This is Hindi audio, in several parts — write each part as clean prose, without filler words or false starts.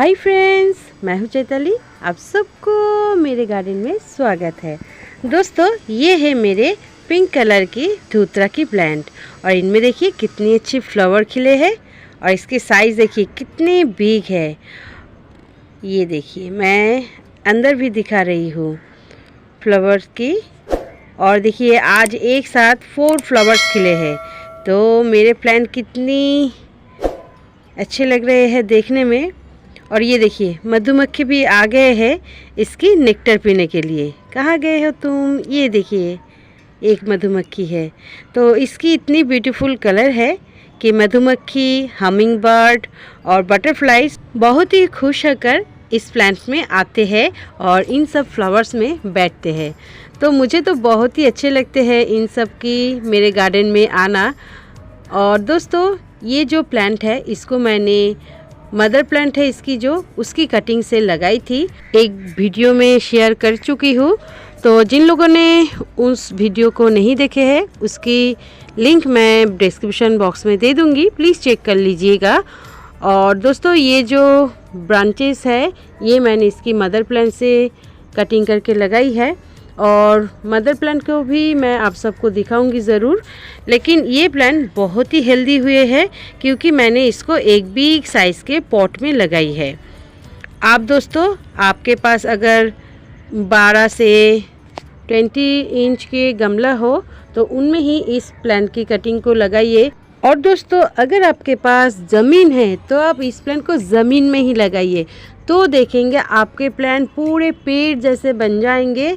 हाय फ्रेंड्स, मैं हूँ चैताली। आप सबको मेरे गार्डन में स्वागत है। दोस्तों, ये है मेरे पिंक कलर की धूतरा की प्लांट और इनमें देखिए कितनी अच्छी फ्लावर खिले हैं और इसकी साइज़ देखिए कितनी बिग है। ये देखिए, मैं अंदर भी दिखा रही हूँ फ्लावर्स की। और देखिए आज एक साथ 4 फ्लावर्स खिले हैं, तो मेरे प्लांट कितनी अच्छे लग रहे हैं देखने में। और ये देखिए मधुमक्खी भी आ गए हैं इसकी नेक्टर पीने के लिए। कहाँ गए हो तुम? ये देखिए एक मधुमक्खी है। तो इसकी इतनी ब्यूटीफुल कलर है कि मधुमक्खी, हमिंग बर्ड और बटरफ्लाइज बहुत ही खुश होकर इस प्लांट में आते हैं और इन सब फ्लावर्स में बैठते हैं। तो मुझे तो बहुत ही अच्छे लगते हैं इन सब की मेरे गार्डन में आना। और दोस्तों, ये जो प्लांट है इसको मैंने मदर प्लांट है इसकी जो उसकी कटिंग से लगाई थी, एक वीडियो में शेयर कर चुकी हूँ। तो जिन लोगों ने उस वीडियो को नहीं देखे हैं उसकी लिंक मैं डिस्क्रिप्शन बॉक्स में दे दूँगी, प्लीज़ चेक कर लीजिएगा। और दोस्तों, ये जो ब्रांचेस है ये मैंने इसकी मदर प्लांट से कटिंग करके लगाई है और मदर प्लांट को भी मैं आप सबको दिखाऊंगी ज़रूर। लेकिन ये प्लांट बहुत ही हेल्दी हुए हैं क्योंकि मैंने इसको एक बिग साइज़ के पॉट में लगाई है। आप दोस्तों, आपके पास अगर 12 से 20 इंच के गमला हो तो उनमें ही इस प्लांट की कटिंग को लगाइए। और दोस्तों, अगर आपके पास ज़मीन है तो आप इस प्लांट को ज़मीन में ही लगाइए, तो देखेंगे आपके प्लांट पूरे पेड़ जैसे बन जाएंगे,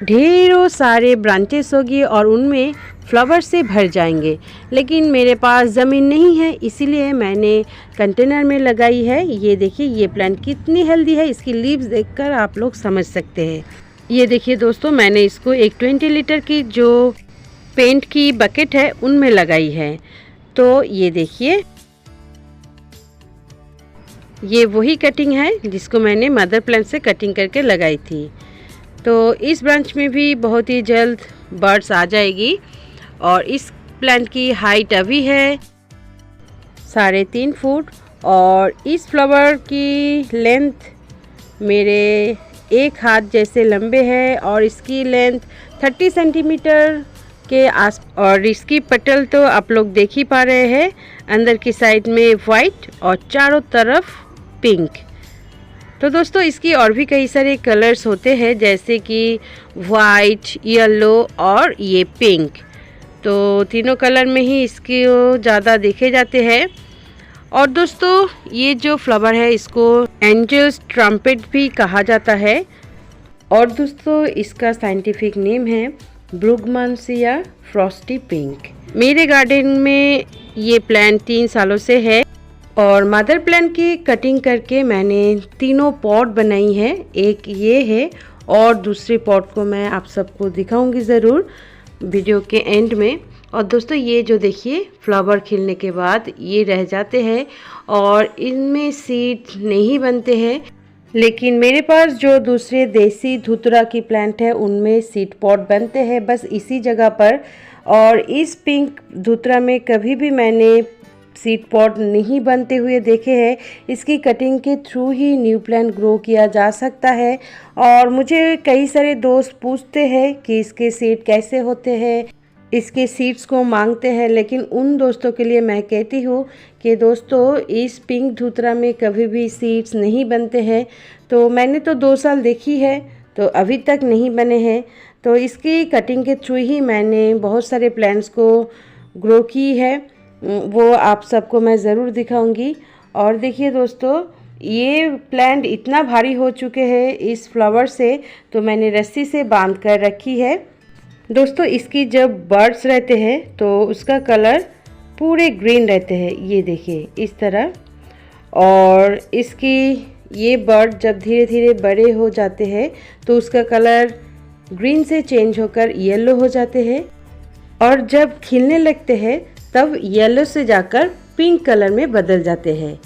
ढेरों सारे ब्रांचेस होगी और उनमें फ्लावर से भर जाएंगे। लेकिन मेरे पास ज़मीन नहीं है, इसीलिए मैंने कंटेनर में लगाई है। ये देखिए ये प्लांट कितनी हेल्दी है, इसकी लीव्स देखकर आप लोग समझ सकते हैं। ये देखिए दोस्तों, मैंने इसको एक 20 लीटर की जो पेंट की बकेट है उनमें लगाई है। तो ये देखिए, ये वही कटिंग है जिसको मैंने मदर प्लांट से कटिंग करके लगाई थी। तो इस ब्रांच में भी बहुत ही जल्द बर्ड्स आ जाएगी। और इस प्लांट की हाइट अभी है 3.5 फुट और इस फ्लावर की लेंथ मेरे एक हाथ जैसे लंबे है और इसकी लेंथ 30 सेंटीमीटर के आस। और इसकी पटल तो आप लोग देख ही पा रहे हैं, अंदर की साइड में वाइट और चारों तरफ पिंक। तो दोस्तों, इसकी और भी कई सारे कलर्स होते हैं जैसे कि वाइट, येलो और ये पिंक। तो तीनों कलर में ही इसके ज़्यादा देखे जाते हैं। और दोस्तों, ये जो फ्लावर है इसको एंजल्स ट्रम्पेट भी कहा जाता है। और दोस्तों, इसका साइंटिफिक नेम है ब्रुगमानसिया फ्रॉस्टी पिंक। मेरे गार्डन में ये प्लांट 3 सालों से है और मदर प्लांट की कटिंग करके मैंने तीनों पॉट बनाई है। एक ये है और दूसरे पॉट को मैं आप सबको दिखाऊंगी ज़रूर वीडियो के एंड में। और दोस्तों, ये जो देखिए फ्लावर खिलने के बाद ये रह जाते हैं और इनमें सीड नहीं बनते हैं। लेकिन मेरे पास जो दूसरे देसी धूतरा की प्लांट है उनमें सीड पॉट बनते हैं बस इसी जगह पर। और इस पिंक धूतरा में कभी भी मैंने सीड पॉट नहीं बनते हुए देखे हैं। इसकी कटिंग के थ्रू ही न्यू प्लांट ग्रो किया जा सकता है। और मुझे कई सारे दोस्त पूछते हैं कि इसके सीड कैसे होते हैं, इसके सीड्स को मांगते हैं। लेकिन उन दोस्तों के लिए मैं कहती हूँ कि दोस्तों, इस पिंक धूतरा में कभी भी सीड्स नहीं बनते हैं। तो मैंने तो 2 साल देखी है तो अभी तक नहीं बने हैं। तो इसकी कटिंग के थ्रू ही मैंने बहुत सारे प्लांट्स को ग्रो की है, वो आप सबको मैं ज़रूर दिखाऊंगी। और देखिए दोस्तों, ये प्लांट इतना भारी हो चुके हैं इस फ्लावर से, तो मैंने रस्सी से बांध कर रखी है। दोस्तों, इसकी जब बर्ड्स रहते हैं तो उसका कलर पूरे ग्रीन रहते हैं, ये देखिए इस तरह। और इसकी ये बर्ड जब धीरे धीरे बड़े हो जाते हैं तो उसका कलर ग्रीन से चेंज होकर येलो हो जाते हैं और जब खिलने लगते हैं तब येलो से जाकर पिंक कलर में बदल जाते हैं।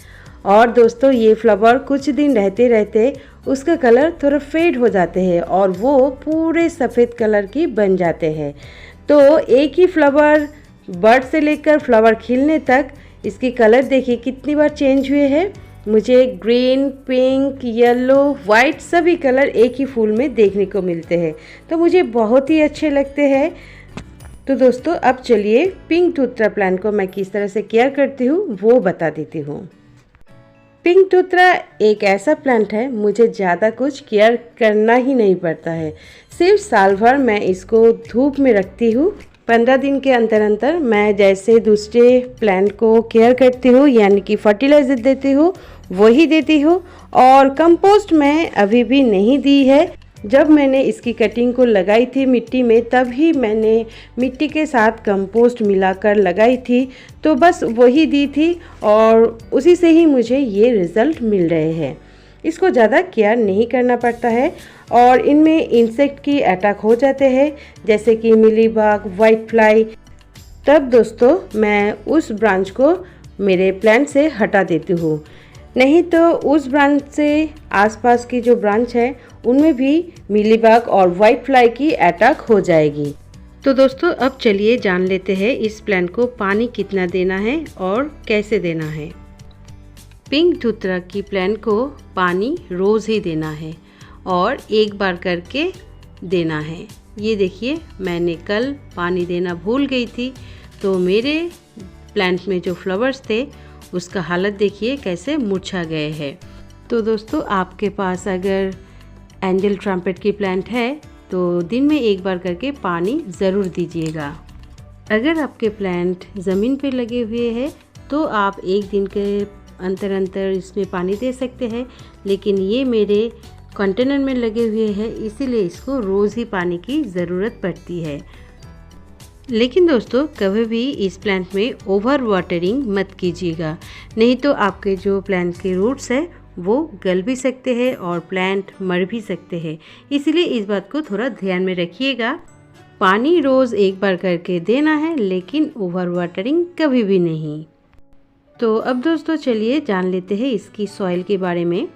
और दोस्तों, ये फ्लावर कुछ दिन रहते रहते उसका कलर थोड़ा फेड हो जाते हैं और वो पूरे सफ़ेद कलर की बन जाते हैं। तो एक ही फ्लावर बर्ड से लेकर फ्लावर खिलने तक इसकी कलर देखिए कितनी बार चेंज हुए हैं। मुझे ग्रीन, पिंक, येलो, वाइट सभी कलर एक ही फूल में देखने को मिलते हैं, तो मुझे बहुत ही अच्छे लगते हैं। तो दोस्तों अब चलिए पिंक धूतरा प्लांट को मैं किस तरह से केयर करती हूँ वो बता देती हूँ। पिंक धूतरा एक ऐसा प्लांट है, मुझे ज़्यादा कुछ केयर करना ही नहीं पड़ता है। सिर्फ साल भर मैं इसको धूप में रखती हूँ। 15 दिन के अंतर अंतर मैं जैसे दूसरे प्लांट को केयर करती हूँ, यानी कि फर्टिलाइज़र देती हूँ, वही देती हूँ। और कंपोस्ट मैं अभी भी नहीं दी है। जब मैंने इसकी कटिंग को लगाई थी मिट्टी में, तभी मैंने मिट्टी के साथ कंपोस्ट मिलाकर लगाई थी, तो बस वही दी थी और उसी से ही मुझे ये रिज़ल्ट मिल रहे हैं। इसको ज़्यादा केयर नहीं करना पड़ता है और इनमें इंसेक्ट की अटैक हो जाते हैं, जैसे कि मिलीबग, वाइट फ्लाई। तब दोस्तों मैं उस ब्रांच को मेरे प्लांट से हटा देती हूँ, नहीं तो उस ब्रांच से आसपास की जो ब्रांच है उनमें भी मिलीबग और वाइट फ्लाई की अटैक हो जाएगी। तो दोस्तों अब चलिए जान लेते हैं इस प्लांट को पानी कितना देना है और कैसे देना है। पिंक धूतरा की प्लांट को पानी रोज़ ही देना है और एक बार करके देना है। ये देखिए मैंने कल पानी देना भूल गई थी, तो मेरे प्लांट में जो फ्लावर्स थे उसका हालत देखिए कैसे मुरझा गए हैं। तो दोस्तों आपके पास अगर एंजल ट्रम्पेट की प्लांट है तो दिन में एक बार करके पानी ज़रूर दीजिएगा। अगर आपके प्लांट ज़मीन पे लगे हुए हैं तो आप एक दिन के अंतर अंतर इसमें पानी दे सकते हैं, लेकिन ये मेरे कंटेनर में लगे हुए हैं, इसीलिए इसको रोज़ ही पानी की ज़रूरत पड़ती है। लेकिन दोस्तों कभी भी इस प्लांट में ओवर वाटरिंग मत कीजिएगा, नहीं तो आपके जो प्लांट के रूट्स है वो गल भी सकते हैं और प्लांट मर भी सकते हैं। इसलिए इस बात को थोड़ा ध्यान में रखिएगा। पानी रोज़ एक बार करके देना है, लेकिन ओवर वाटरिंग कभी भी नहीं। तो अब दोस्तों चलिए जान लेते हैं इसकी सॉइल के बारे में।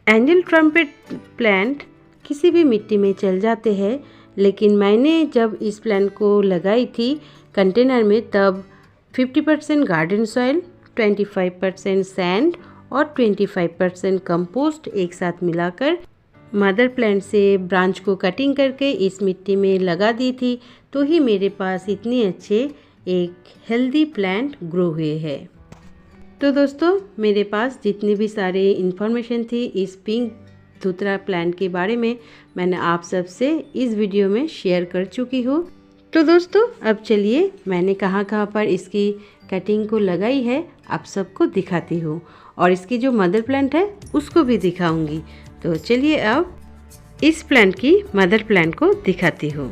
एंजल ट्रम्पेट प्लांट किसी भी मिट्टी में चल जाते हैं, लेकिन मैंने जब इस प्लांट को लगाई थी कंटेनर में तब 50% गार्डन सॉइल, 25% सैंड और 25% कंपोस्ट एक साथ मिलाकर मदर प्लांट से ब्रांच को कटिंग करके इस मिट्टी में लगा दी थी, तो ही मेरे पास इतने अच्छे एक हेल्दी प्लांट ग्रो हुए हैं। तो दोस्तों मेरे पास जितनी भी सारे इन्फॉर्मेशन थी इस पिंक धूतरा प्लांट के बारे में, मैंने आप सबसे इस वीडियो में शेयर कर चुकी हूँ। तो दोस्तों अब चलिए मैंने कहाँ कहाँ पर इसकी कटिंग को लगाई है आप सबको दिखाती हूँ, और इसकी जो मदर प्लांट है उसको भी दिखाऊंगी। तो चलिए अब इस प्लांट की मदर प्लांट को दिखाती हूँ।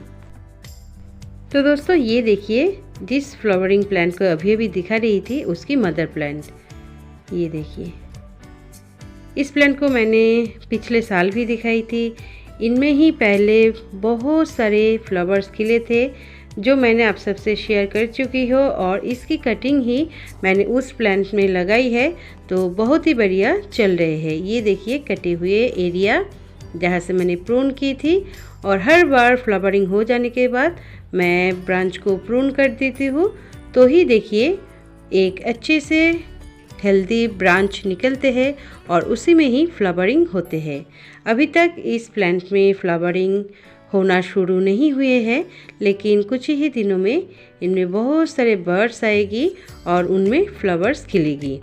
तो दोस्तों ये देखिए जिस फ्लावरिंग प्लांट को अभी अभी दिखा रही थी उसकी मदर प्लांट, ये देखिए। इस प्लांट को मैंने पिछले साल भी दिखाई थी। इनमें ही पहले बहुत सारे फ्लावर्स खिले थे जो मैंने आप सबसे शेयर कर चुकी हूँ, और इसकी कटिंग ही मैंने उस प्लांट में लगाई है, तो बहुत ही बढ़िया चल रहे हैं। ये देखिए कटे हुए एरिया जहाँ से मैंने प्रून की थी, और हर बार फ्लावरिंग हो जाने के बाद मैं ब्रांच को प्रून कर देती हूँ, तो ही देखिए एक अच्छे से हेल्दी ब्रांच निकलते हैं और उसी में ही फ्लावरिंग होते हैं। अभी तक इस प्लांट में फ्लावरिंग होना शुरू नहीं हुए हैं, लेकिन कुछ ही दिनों में इनमें बहुत सारे बर्ड्स आएगी और उनमें फ्लावर्स खिलेगी।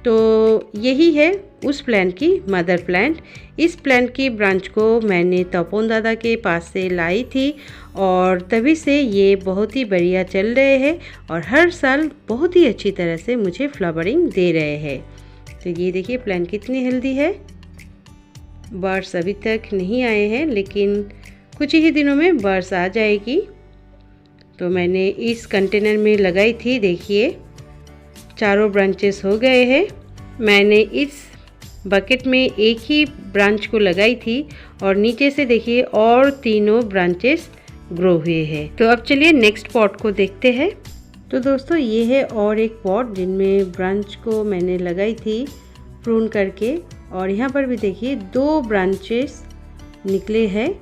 तो यही है उस प्लांट की मदर प्लांट। इस प्लांट की ब्रांच को मैंने तपोन दादा के पास से लाई थी, और तभी से ये बहुत ही बढ़िया चल रहे हैं और हर साल बहुत ही अच्छी तरह से मुझे फ्लावरिंग दे रहे हैं। तो ये देखिए प्लांट कितनी हेल्दी है। बर्ड्स अभी तक नहीं आए हैं, लेकिन कुछ ही दिनों में बर्ड्स आ जाएगी। तो मैंने इस कंटेनर में लगाई थी, देखिए चारों ब्रांचेस हो गए हैं। मैंने इस बकेट में एक ही ब्रांच को लगाई थी और नीचे से देखिए और तीनों ब्रांचेस ग्रो हुए हैं। तो अब चलिए नेक्स्ट पॉट को देखते हैं। तो दोस्तों ये है और एक पॉट जिनमें ब्रांच को मैंने लगाई थी प्रून करके, और यहाँ पर भी देखिए 2 ब्रांचेस निकले हैं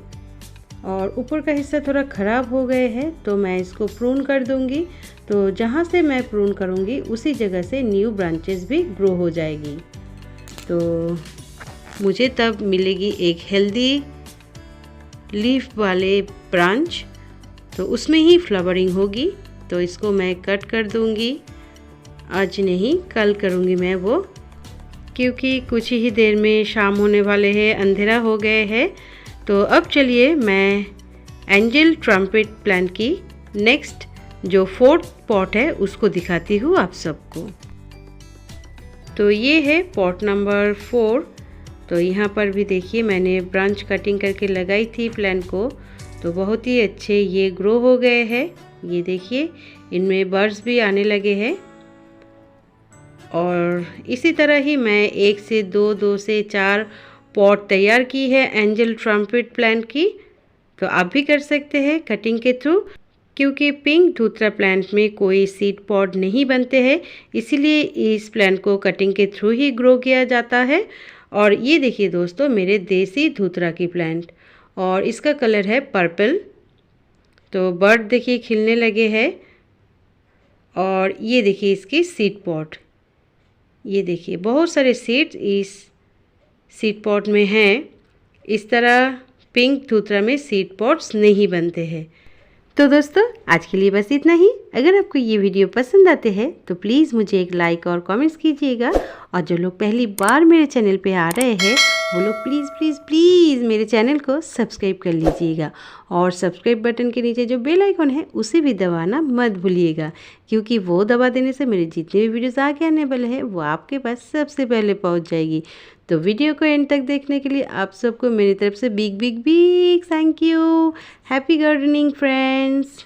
और ऊपर का हिस्सा थोड़ा ख़राब हो गए हैं, तो मैं इसको प्रून कर दूंगी। तो जहाँ से मैं प्रून करूँगी उसी जगह से न्यू ब्रांचेस भी ग्रो हो जाएगी। तो मुझे तब मिलेगी एक हेल्दी लीफ वाले ब्रांच, तो उसमें ही फ्लावरिंग होगी। तो इसको मैं कट कर दूंगी, आज नहीं कल करूंगी मैं वो, क्योंकि कुछ ही देर में शाम होने वाले हैं, अंधेरा हो गए है। तो अब चलिए मैं एंजल ट्रम्पेट प्लांट की नेक्स्ट जो 4th पॉट है उसको दिखाती हूँ आप सबको। तो ये है पॉट नंबर 4। तो यहाँ पर भी देखिए मैंने ब्रांच कटिंग करके लगाई थी प्लांट को, तो बहुत ही अच्छे ये ग्रो हो गए हैं। ये देखिए इनमें बर्ड्स भी आने लगे हैं। और इसी तरह ही मैं 1 से 2, 2 से 4 पॉट तैयार की है एंजल ट्रम्पेट प्लांट की। तो आप भी कर सकते हैं कटिंग के थ्रू, क्योंकि पिंक धूतरा प्लांट में कोई सीड पॉट नहीं बनते हैं, इसीलिए इस प्लांट को कटिंग के थ्रू ही ग्रो किया जाता है। और ये देखिए दोस्तों मेरे देसी धूतरा की प्लांट, और इसका कलर है पर्पल। तो बर्ड देखिए खिलने लगे हैं। और ये देखिए इसकी सीड पॉट, ये देखिए बहुत सारे सीड्स इस सीड पॉट में हैं। इस तरह पिंक धूतरा में सीड पॉट्स नहीं बनते हैं। तो दोस्तों आज के लिए बस इतना ही। अगर आपको ये वीडियो पसंद आते हैं तो प्लीज़ मुझे एक लाइक और कमेंट्स कीजिएगा। और जो लोग पहली बार मेरे चैनल पे आ रहे हैं वो लोग प्लीज़ प्लीज़ प्लीज़ मेरे चैनल को सब्सक्राइब कर लीजिएगा। और सब्सक्राइब बटन के नीचे जो बेल आइकन है उसे भी दबाना मत भूलिएगा, क्योंकि वो दबा देने से मेरे जितने भी वीडियोस आगे आने वाले हैं वो आपके पास सबसे पहले पहुंच जाएगी। तो वीडियो को एंड तक देखने के लिए आप सबको मेरी तरफ से big big big thank you. Happy gardening friends.